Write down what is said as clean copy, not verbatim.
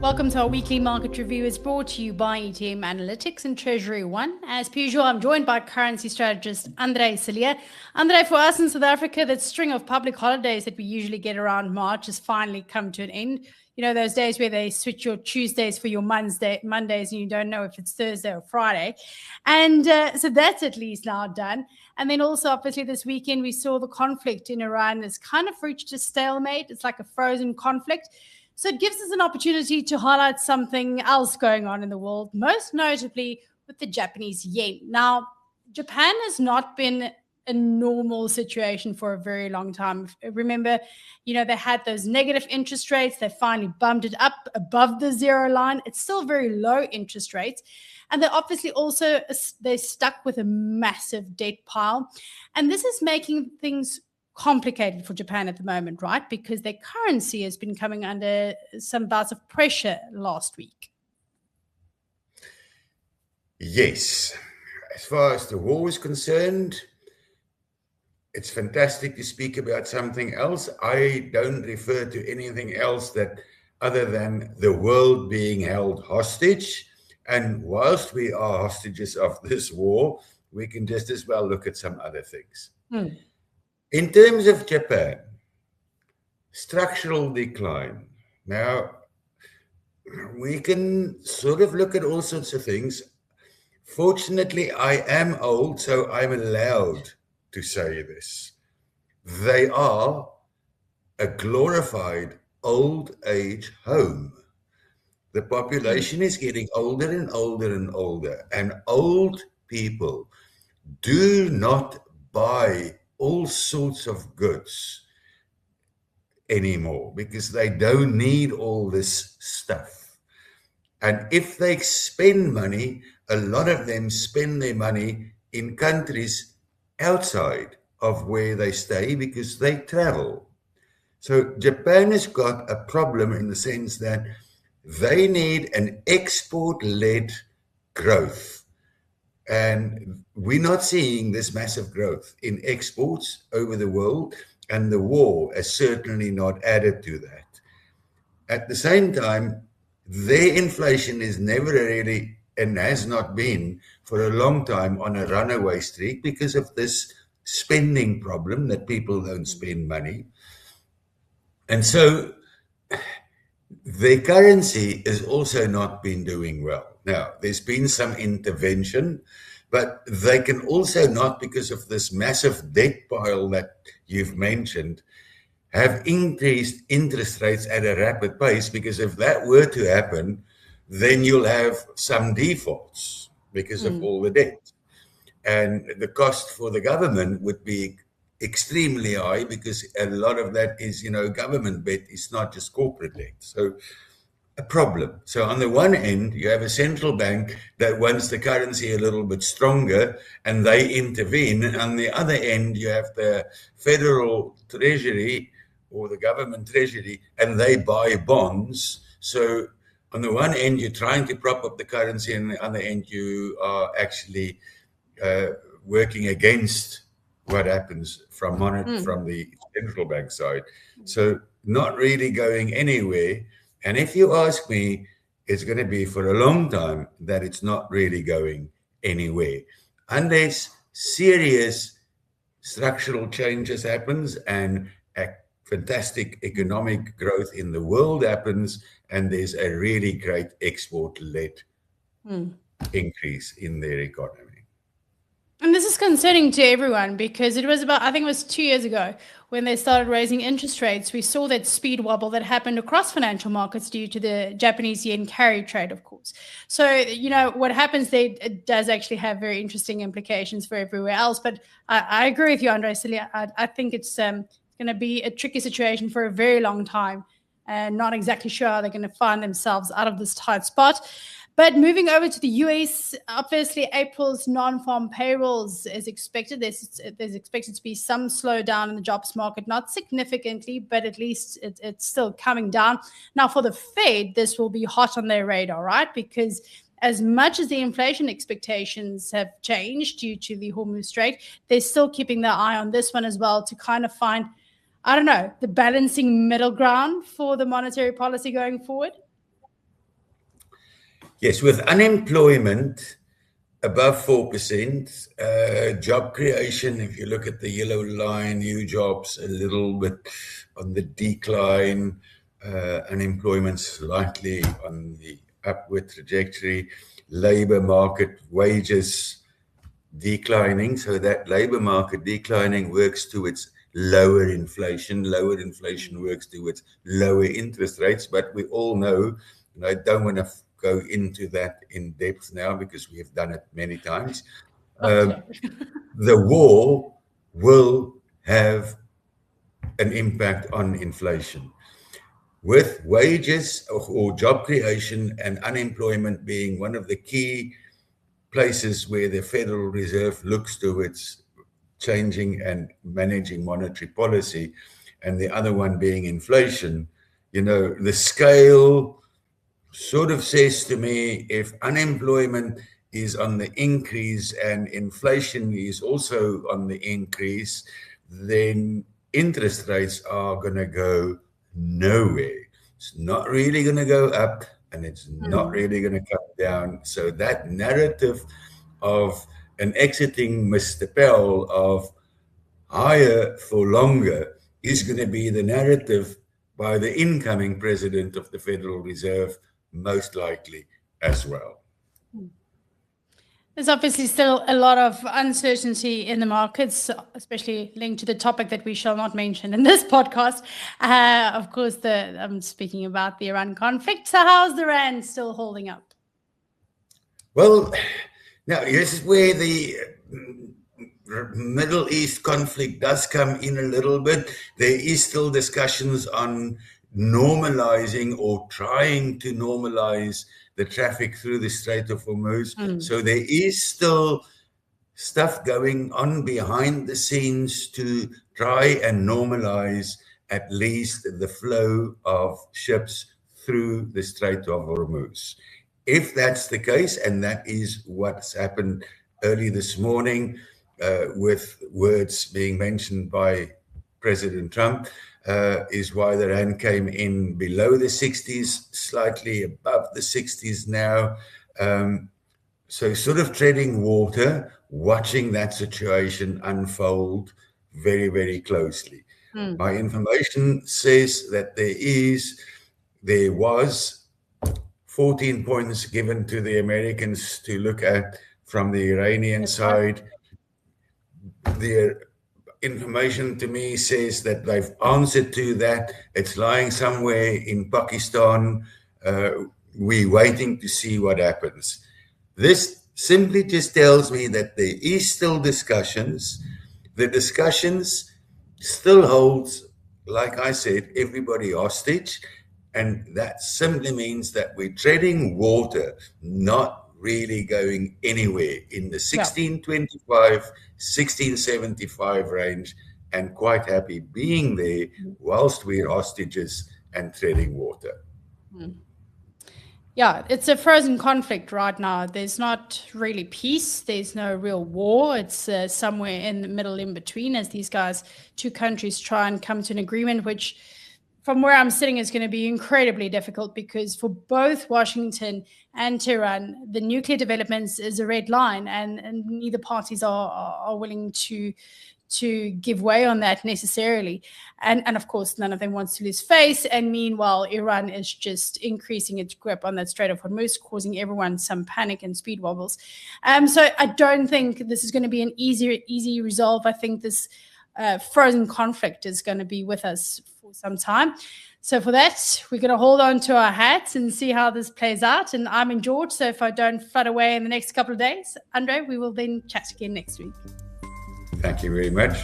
Welcome to our weekly market review. It's brought to you by ETM Analytics and Treasury One. As per usual, I'm joined by currency strategist Andre Cilliers. Andre, for us in South Africa, that string of public holidays that we usually get around March has finally come to an end. You know, those days where they switch your Tuesdays for your Mondays and you don't know if it's Thursday or Friday. And so that's at least now done. And then also, obviously, this weekend we saw the conflict in Iran that's kind of reached a stalemate. It's like a frozen conflict. So it gives us an opportunity to highlight something else going on in the world, most notably with the Japanese yen. Now, Japan has not been a normal situation for a very long time. Remember, you know, they had those negative interest rates. They finally bumped it up above the zero line. It's still very low interest rates. And they're obviously also, they're stuck with a massive debt pile. And this is making things complicated for Japan at the moment, right? Because their currency has been coming under some bouts of pressure last week. Yes. As far as the war is concerned, it's fantastic to speak about something else. I don't refer to anything else that other than the world being held hostage. And whilst we are hostages of this war, we can just as well look at some other things. In terms of Japan, structural decline. Now, we can sort of look at all sorts of things. Fortunately, I am old, so I'm allowed to say this. They are a glorified old age home. The population is getting older and older and older, and old people do not buy all sorts of goods anymore because they don't need all this stuff. And if they spend money, a lot of them spend their money in countries outside of where they stay because they travel. So Japan has got a problem in the sense that they need an export-led growth. And we're not seeing this massive growth in exports over the world, and the war has certainly not added to that. At the same time, their inflation is never really, and has not been for a long time, on a runaway streak because of this spending problem that people don't spend money. And so their currency has also not been doing well. Now, there's been some intervention, but they can also not, because of this massive debt pile that you've mentioned, have increased interest rates at a rapid pace, because if that were to happen, then you'll have some defaults because of all the debt. And the cost for the government would be extremely high because a lot of that is, government debt. It's not just corporate debt. So a problem. So on the one end, you have a central bank that wants the currency a little bit stronger and they intervene. And on the other end, you have the federal treasury or the government treasury and they buy bonds. So on the one end, you're trying to prop up the currency, and on the other end, you are actually working against what happens from the central bank side. So not really going anywhere. And if you ask me, it's going to be for a long time that it's not really going anywhere unless serious structural changes happens and a fantastic economic growth in the world happens and there's a really great export-led increase in their economy. And this is concerning to everyone because it was I think it was 2 years ago when they started raising interest rates. We saw that speed wobble that happened across financial markets due to the Japanese yen carry trade, of course. So, what happens there, it does actually have very interesting implications for everywhere else. But I agree with you, Andre Cilliers. I think it's going to be a tricky situation for a very long time and not exactly sure how they're going to find themselves out of this tight spot. But moving over to the US, obviously April's non-farm payrolls is expected. There's expected to be some slowdown in the jobs market, not significantly, but at least it's still coming down. Now for the Fed, this will be hot on their radar, right? Because as much as the inflation expectations have changed due to the Hormuz Strait, they're still keeping their eye on this one as well to kind of find I don't know, the balancing middle ground for the monetary policy going forward? Yes, with unemployment above 4%, job creation, if you look at the yellow line, new jobs a little bit on the decline, unemployment slightly on the upward trajectory, labor market wages declining. So that labor market declining works towards lower inflation. Lower inflation works towards lower interest rates. But we all know, and I don't want to go into that in depth now because we have done it many times. The war will have an impact on inflation. With wages or job creation and unemployment being one of the key places where the Federal Reserve looks towards changing and managing monetary policy, and the other one being inflation, the scale sort of says to me, if unemployment is on the increase and inflation is also on the increase, then interest rates are going to go nowhere. It's not really going to go up, and it's not really going to come down. So that narrative of an exiting Mr. Powell of higher for longer is going to be the narrative by the incoming president of the Federal Reserve, most likely as well. There's obviously still a lot of uncertainty in the markets, especially linked to the topic that we shall not mention in this podcast. Of course, I'm speaking about the Iran conflict. So how's the Rand still holding up? Well, now this is where the Middle East conflict does come in a little bit. There is still discussions on normalizing or trying to normalize the traffic through the Strait of Hormuz. So there is still stuff going on behind the scenes to try and normalize at least the flow of ships through the Strait of Hormuz. If that's the case, and that is what's happened early this morning, with words being mentioned by President Trump, is why the Rand came in below the 60s, slightly above the 60s now. So sort of treading water, watching that situation unfold very, very closely. My information says that there was 14 points given to the Americans to look at from the Iranian side. The information to me says that they've answered to that. It's lying somewhere in Pakistan. We're waiting to see what happens. This simply just tells me that there is still discussions. The discussions still holds, like I said, everybody hostage. And that simply means that we're treading water, not really going anywhere in the 1625, 1675 range, and quite happy being there whilst we're hostages and treading water. Yeah, it's a frozen conflict right now. There's not really peace. There's no real war. It's somewhere in the middle in between as these two countries try and come to an agreement, which from where I'm sitting is going to be incredibly difficult because for both Washington and Tehran, the nuclear developments is a red line, and neither parties are willing to give way on that necessarily. And of course, none of them wants to lose face. And meanwhile, Iran is just increasing its grip on that Strait of Hormuz, causing everyone some panic and speed wobbles. So I don't think this is going to be an easy resolve. I think this frozen conflict is going to be with us for some time. So for that, we're going to hold on to our hats and see how this plays out. And I'm in George, so if I don't flood away in the next couple of days, Andre, we will then chat again next week. Thank you very much.